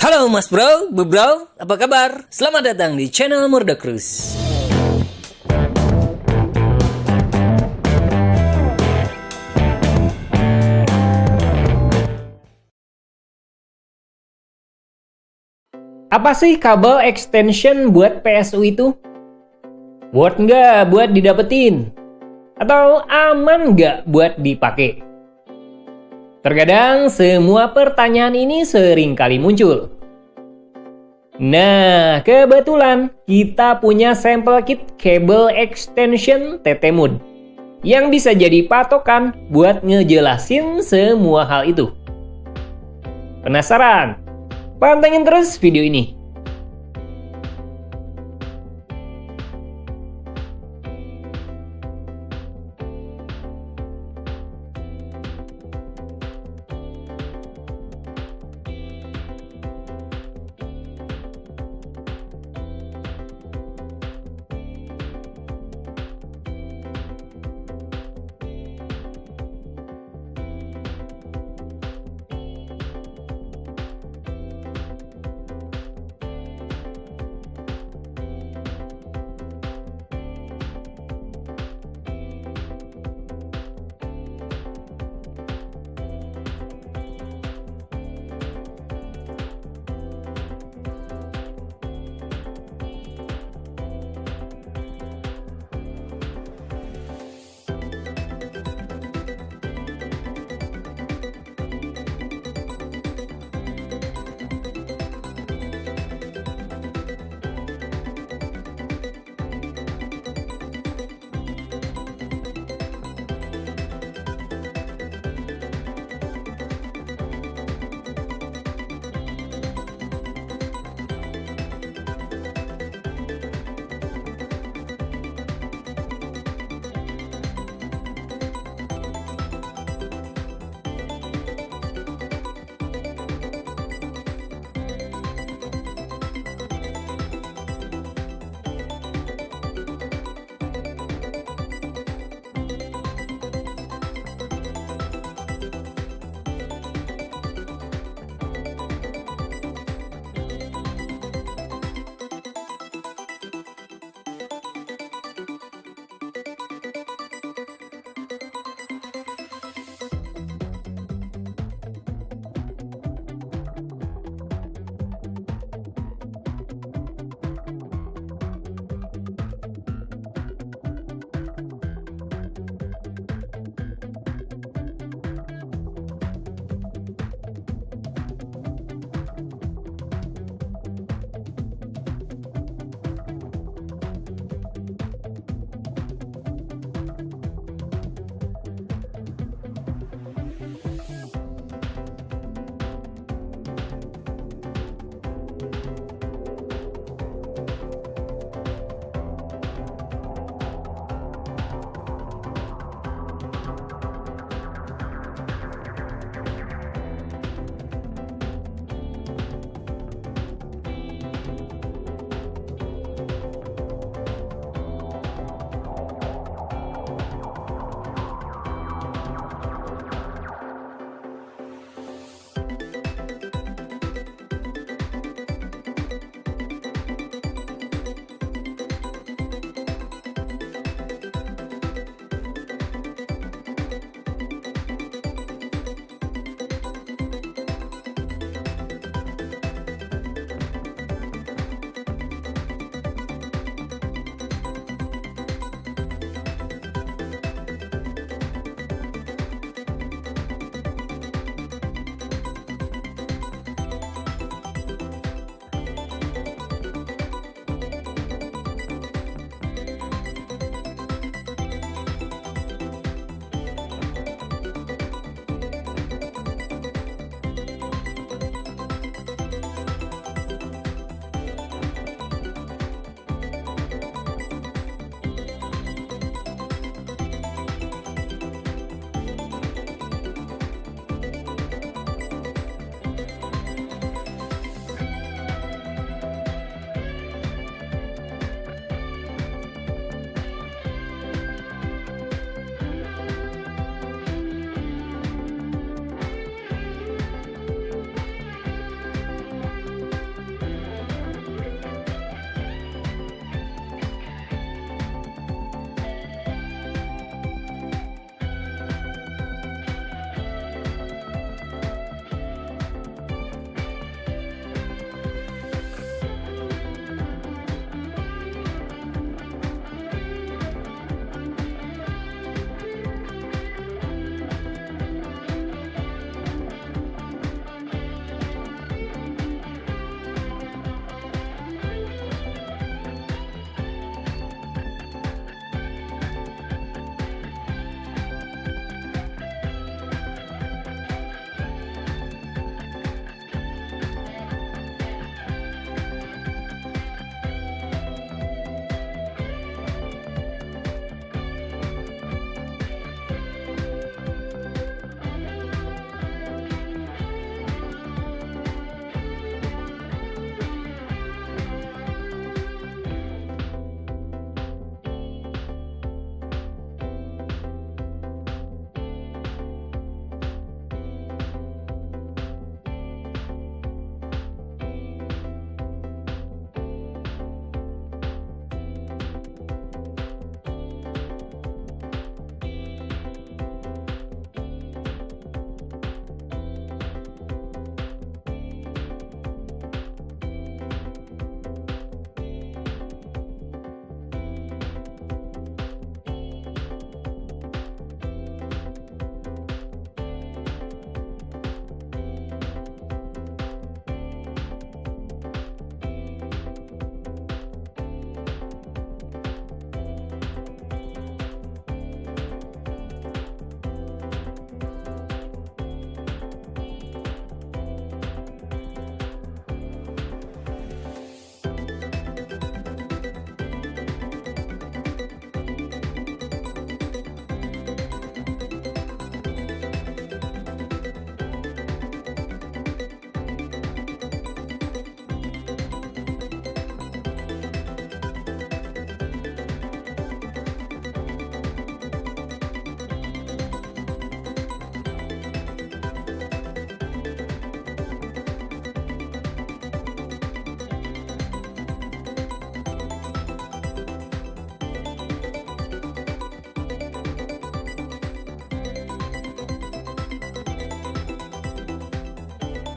Halo Mas Bro, Bu Bro, apa kabar? Selamat datang di channel Murdakrus. Apa sih kabel extension buat PSU itu? Worth nggak buat didapetin? Atau aman nggak buat dipakai? Terkadang semua pertanyaan ini sering kali muncul. Nah, kebetulan kita punya sampel kit kabel extension TT-Mood yang bisa jadi patokan buat ngejelasin semua hal itu. Penasaran? Pantengin terus video ini.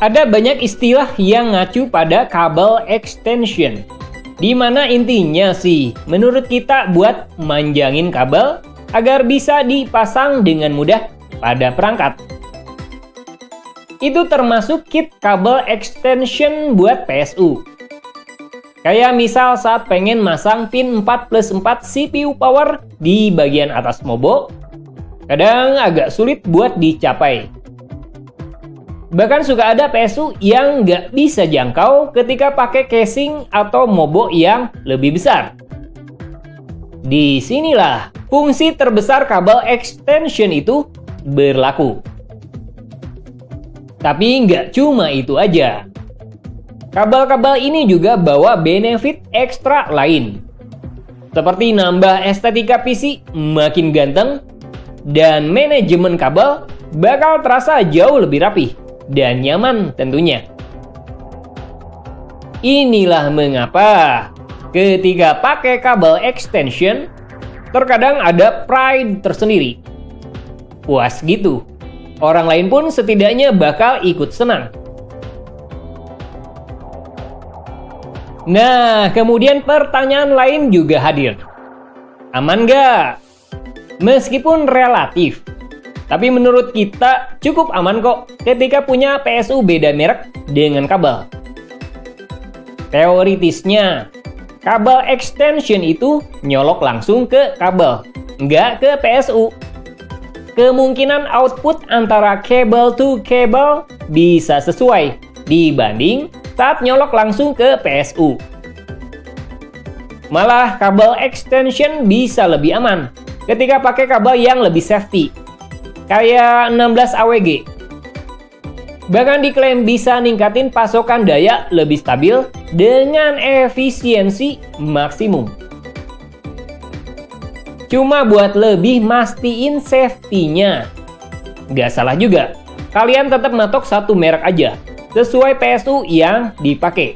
Ada banyak istilah yang ngacu pada kabel extension. Di mana intinya sih, menurut kita buat manjangin kabel agar bisa dipasang dengan mudah pada perangkat. Itu termasuk kit kabel extension buat PSU. Kayak misal saat pengen masang pin 4+4 CPU power di bagian atas mobo, kadang agak sulit buat dicapai. Bahkan suka ada PSU yang nggak bisa jangkau ketika pakai casing atau mobo yang lebih besar. Disinilah fungsi terbesar kabel extension itu berlaku. Tapi nggak cuma itu aja. Kabel-kabel ini juga bawa benefit ekstra lain. Seperti nambah estetika PC makin ganteng, dan manajemen kabel bakal terasa jauh lebih rapih dan nyaman tentunya. Inilah mengapa ketika pakai kabel extension, terkadang ada pride tersendiri. Puas gitu. Orang lain pun setidaknya bakal ikut senang. Nah, kemudian pertanyaan lain juga hadir. Aman nggak? Meskipun relatif, tapi menurut kita cukup aman kok ketika punya PSU beda merek dengan kabel. Teoritisnya, kabel extension itu nyolok langsung ke kabel, nggak ke PSU. Kemungkinan output antara cable to cable bisa sesuai dibanding saat nyolok langsung ke PSU. Malah kabel extension bisa lebih aman ketika pakai kabel yang lebih safety, kayak 16 AWG. Bahkan diklaim bisa ningkatin pasokan daya lebih stabil dengan efisiensi maksimum. Cuma buat lebih mastiin safety-nya. Nggak salah juga, kalian tetap matok satu merek aja, sesuai PSU yang dipakai.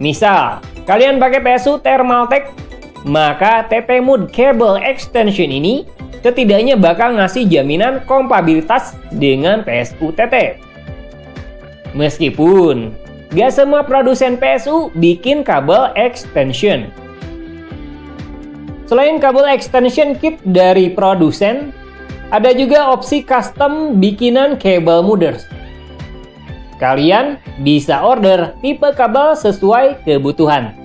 Misal, kalian pakai PSU Thermaltake, maka TT-Mood Cable Extension ini setidaknya bakal ngasih jaminan kompatibilitas dengan PSU TT. Meskipun gak semua produsen PSU bikin kabel extension. Selain kabel extension kit dari produsen, ada juga opsi custom bikinan cable mooders. Kalian bisa order tipe kabel sesuai kebutuhan.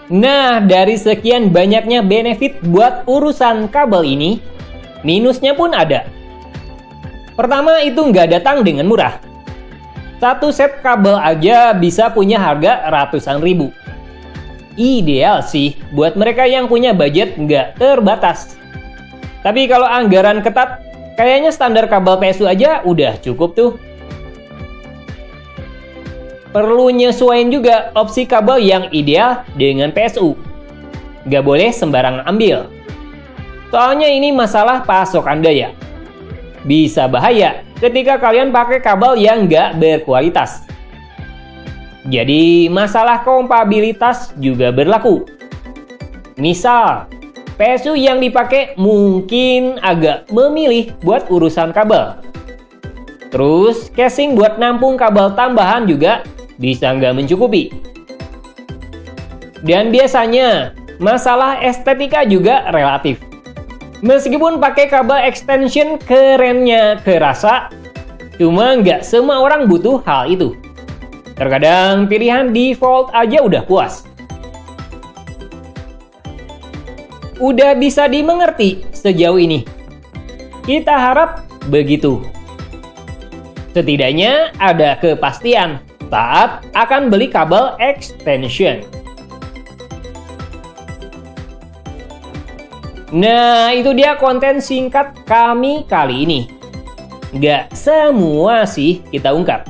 Nah, dari sekian banyaknya benefit buat urusan kabel ini, minusnya pun ada. Pertama, itu nggak datang dengan murah. Satu set kabel aja bisa punya harga ratusan ribu. Ideal sih buat mereka yang punya budget nggak terbatas. Tapi kalau anggaran ketat, kayaknya standar kabel PSU aja udah cukup tuh. Perlu nyesuaiin juga opsi kabel yang ideal dengan PSU. Nggak boleh sembarangan ambil. Soalnya ini masalah pasokan daya. Bisa bahaya ketika kalian pakai kabel yang nggak berkualitas. Jadi masalah kompatibilitas juga berlaku. Misal, PSU yang dipakai mungkin agak memilih buat urusan kabel. Terus casing buat nampung kabel tambahan juga bisa nggak mencukupi. Dan biasanya, masalah estetika juga relatif. Meskipun pakai kabel extension kerennya kerasa, cuma nggak semua orang butuh hal itu. Terkadang pilihan default aja udah puas. Udah bisa dimengerti sejauh ini? Kita harap begitu. Setidaknya ada kepastian saat akan beli kabel extension. Nah, itu dia konten singkat kami kali ini. Nggak semua sih kita ungkap.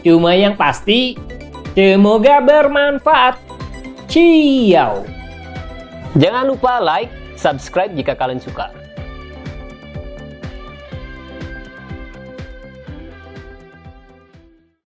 Cuma yang pasti, semoga bermanfaat. Ciao! Jangan lupa like, subscribe jika kalian suka.